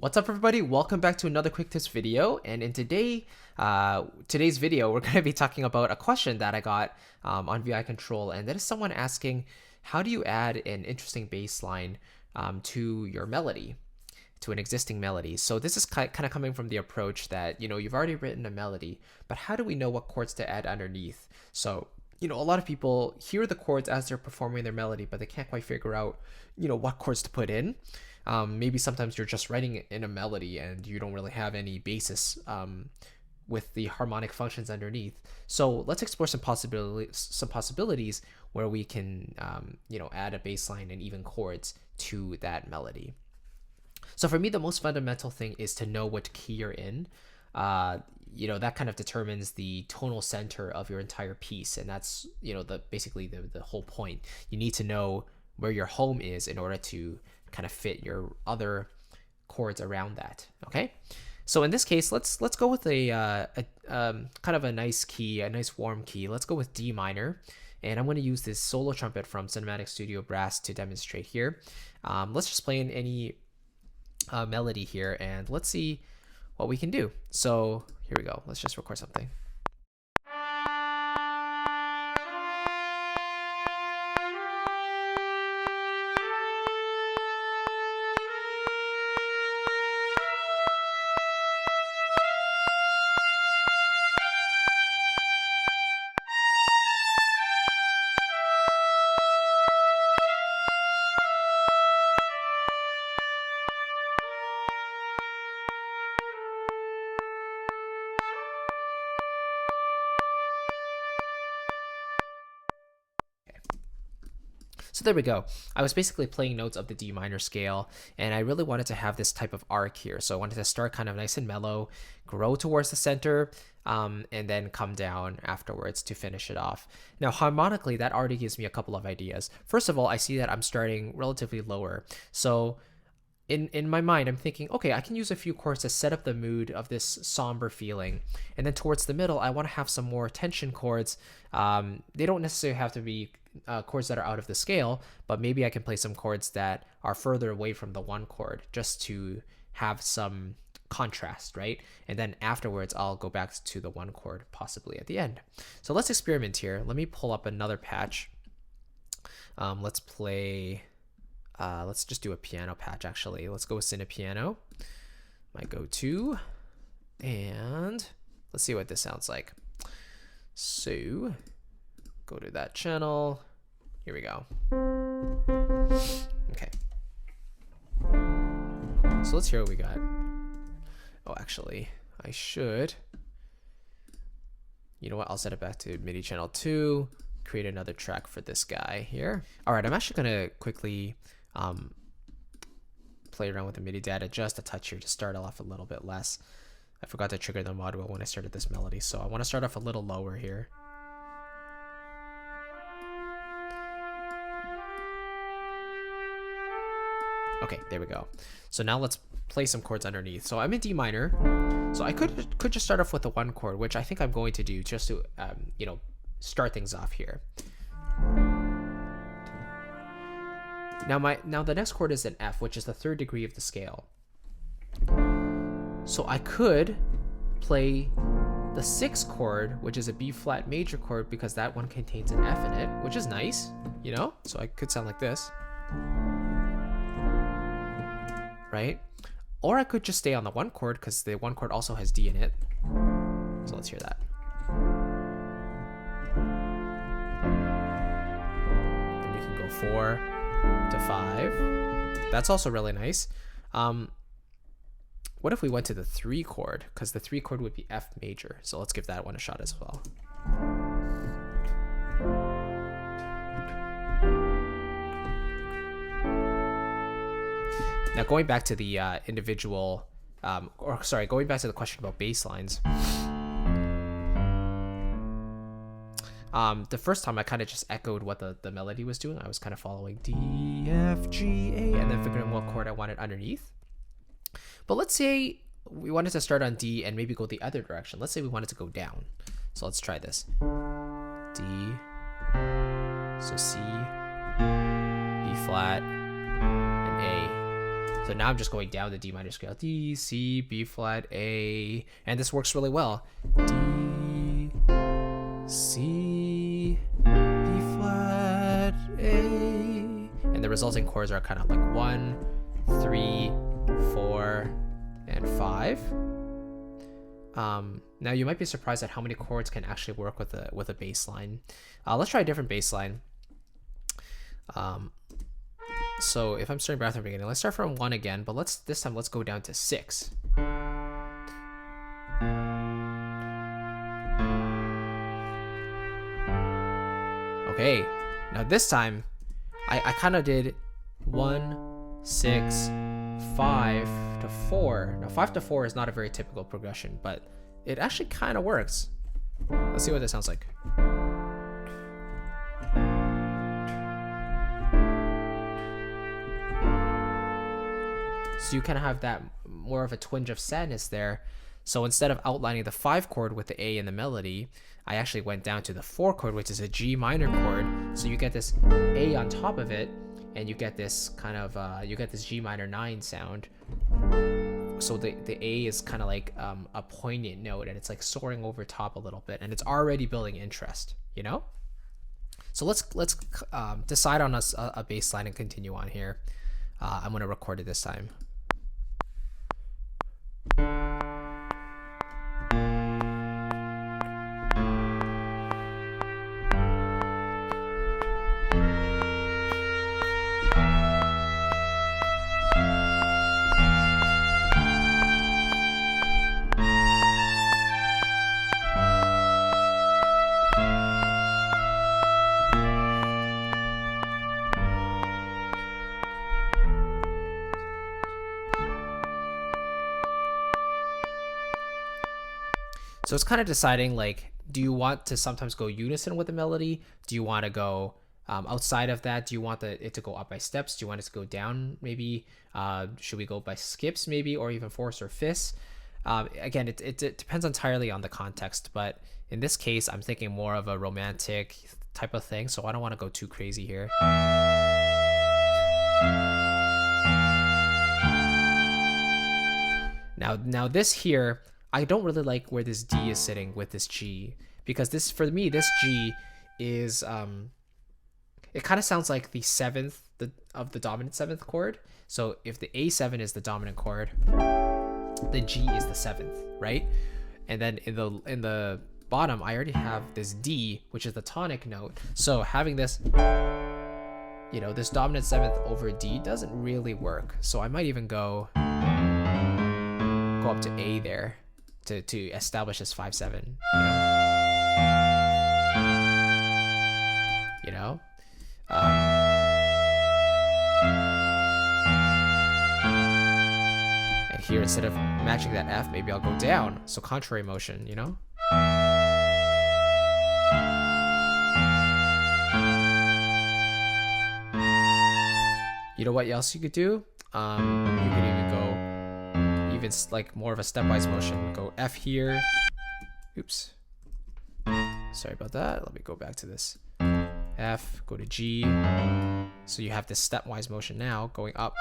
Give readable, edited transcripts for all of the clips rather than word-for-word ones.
What's up, everybody? Welcome back to another quick tips video. And in today's video, we're going to be talking about a question that I got on VI Control, and that is someone asking, how do you add an interesting bass line to your melody, to an existing melody? So this is kind of coming from the approach that, you've already written a melody, but how do we know what chords to add underneath? So, a lot of people hear the chords as they're performing their melody, but they can't quite figure out, what chords to put in. Maybe sometimes you're just writing in a melody and you don't really have any basis with the harmonic functions underneath. So let's explore some possibilities where we can add a bass line and even chords to that melody. So for me, the most fundamental thing is to know what key you're in. That kind of determines the tonal center of your entire piece, and that's basically the whole point. You need to know where your home is in order to kind of fit your other chords around that. Okay, so in this case, let's go with a kind of a nice key, a nice warm key. Let's go with D minor, and I'm going to use this solo trumpet from Cinematic Studio Brass to demonstrate here. Let's just play in any melody here, and let's see what we can do. So here we go. Let's just record something. So there we go. I was basically playing notes of the D minor scale, and I really wanted to have this type of arc here. So I wanted to start kind of nice and mellow, grow towards the center, and then come down afterwards to finish it off. Now, harmonically, that already gives me a couple of ideas. First of all, I see that I'm starting relatively lower. So in my mind, I'm thinking, okay, I can use a few chords to set up the mood of this somber feeling. And then towards the middle, I want to have some more tension chords. They don't necessarily have to be chords that are out of the scale, but maybe I can play some chords that are further away from the one chord just to have some contrast, right? And then afterwards, I'll go back to the one chord possibly at the end. So let's experiment here. Let me pull up another patch. Let's play... let's just do a piano patch, actually. Let's go with Cine Piano, my go-to, and let's see what this sounds like. So go to that channel. Here we go. Okay. So let's hear what we got. Oh, actually, I should. You know what? I'll set it back to MIDI channel 2, create another track for this guy here. All right, I'm actually going to quickly play around with the MIDI data just a touch here to start off a little bit less. I forgot to trigger the module when I started this melody, so I want to start off a little lower here. Okay, there we go. So now let's play some chords underneath. So I'm in D minor, so I could just start off with the one chord, which I think I'm going to do just to start things off here. Now the next chord is an F, which is the third degree of the scale. So I could play the sixth chord, which is a B flat major chord, because that one contains an F in it, which is nice, So I could sound like this, right? Or I could just stay on the one chord because the one chord also has D in it. So let's hear that. Then you can go 4 to 5. That's also really nice. What if we went to the 3 chord? Because the 3 chord would be F major. So let's give that one a shot as well. Now going back to the going back to the question about bass lines. The first time I kind of just echoed what the melody was doing. I was kind of following D, F, G, A, and then figuring what chord I wanted underneath. But let's say we wanted to start on D and maybe go the other direction. Let's say we wanted to go down. So let's try this. D, so C, B flat, and A. So now I'm just going down the D minor scale. D, C, B flat, A. And this works really well. D, C, B flat, A. And the resulting chords are kind of like 1, 3, 4, and 5. Now you might be surprised at how many chords can actually work with a bass line. Let's try a different bass line. So if I'm starting back from the beginning, let's start from 1 again, but this time let's go down to 6. Okay, now this time I kind of did 1, 6, 5 to 4. Now 5 to 4 is not a very typical progression, but it actually kind of works. Let's see what this sounds like. So you kind of have that more of a twinge of sadness there. So instead of outlining the 5 chord with the A in the melody, I actually went down to the 4 chord, which is a G minor chord. So you get this A on top of it, and you get this kind of you get this G minor 9 sound. So the A is kind of like a poignant note, and it's like soaring over top a little bit, and it's already building interest, you know. So let's decide on a bass line and continue on here. I'm gonna record it this time. So it's kind of deciding, like, do you want to sometimes go unison with the melody? Do you want to go outside of that? Do you want it to go up by steps? Do you want it to go down maybe? Should we go by skips maybe, or even fourths or fifths? Again, it depends entirely on the context, but in this case, I'm thinking more of a romantic type of thing, so I don't want to go too crazy here. Now this here, I don't really like where this D is sitting with this G, because for me this G is it kind of sounds like the 7th of the dominant 7th chord. So if the A7 is the dominant chord, the G is the 7th, right? And then in the bottom I already have this D, which is the tonic note. So having this, you know, this dominant 7th over D doesn't really work. So I might even go up to A there to establish this 5/7, you know. And here, instead of matching that F, maybe I'll go down, so contrary motion, you know. You know what else you could do? You could even go like more of a stepwise motion. Go F here. Oops. Sorry about that. Let me go back to this. F, go to G. So you have this stepwise motion now going up.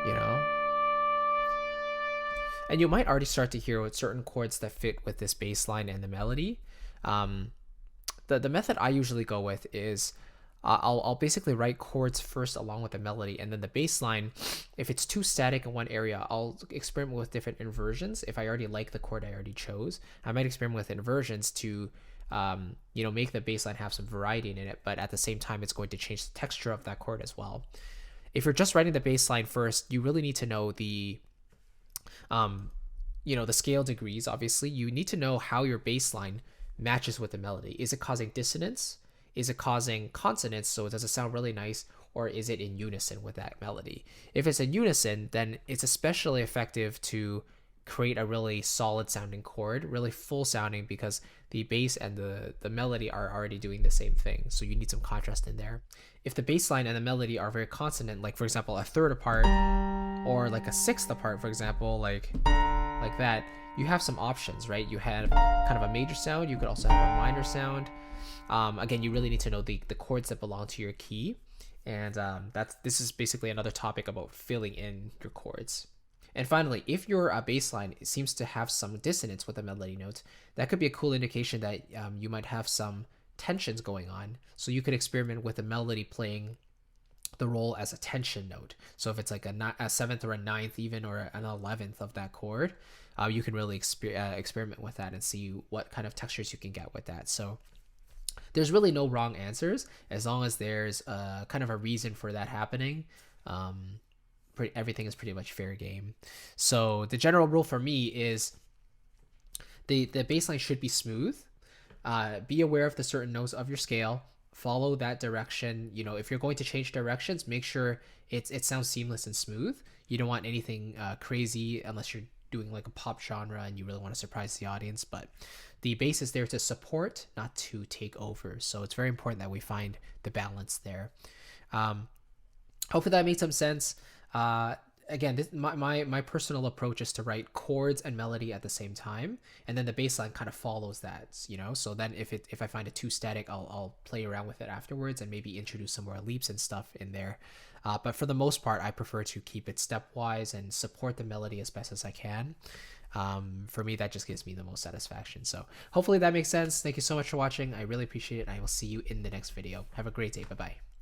You know? And you might already start to hear what certain chords that fit with this bass line and the melody. The method I usually go with is I'll basically write chords first along with the melody, and then the bass line, if it's too static in one area, I'll experiment with different inversions. If I already like the chord I already chose, I might experiment with inversions to you know, make the bass line have some variety in it, but at the same time it's going to change the texture of that chord as well. If you're just writing the bass line first, you really need to know the you know, the scale degrees. Obviously you need to know how your bass line matches with the melody. Is it causing dissonance? Is it causing consonance, so does it sound really nice, or is it in unison with that melody? If it's in unison, then it's especially effective to create a really solid sounding chord, really full sounding, because the bass and the melody are already doing the same thing. So you need some contrast in there. If the bass line and the melody are very consonant, like for example a third apart or like a sixth apart, for example, like that, you have some options, right? You have kind of a major sound, you could also have a minor sound. Again, you really need to know the chords that belong to your key, and this is basically another topic about filling in your chords. And finally, if your bass line seems to have some dissonance with the melody notes, that could be a cool indication that you might have some tensions going on. So you could experiment with the melody playing the role as a tension note. So if it's like a seventh or a ninth even, or an 11th of that chord, you can really experiment with that and see what kind of textures you can get with that. So there's really no wrong answers as long as there's kind of a reason for that happening. Everything is pretty much fair game. So the general rule for me is the bass line should be smooth. Be aware of the certain notes of your scale. Follow that direction. You know, if you're going to change directions, make sure it sounds seamless and smooth. You don't want anything crazy unless you're doing like a pop genre and you really want to surprise the audience. But the bass is there to support, not to take over. So it's very important that we find the balance there. Hopefully that made some sense. Again, my personal approach is to write chords and melody at the same time, and then the bass line kind of follows that, you know. So then if I find it too static, I'll play around with it afterwards and maybe introduce some more leaps and stuff in there. But for the most part, I prefer to keep it stepwise and support the melody as best as I can. For me, that just gives me the most satisfaction. So hopefully that makes sense. Thank you so much for watching. I really appreciate it. I will see you in the next video. Have a great day. Bye bye.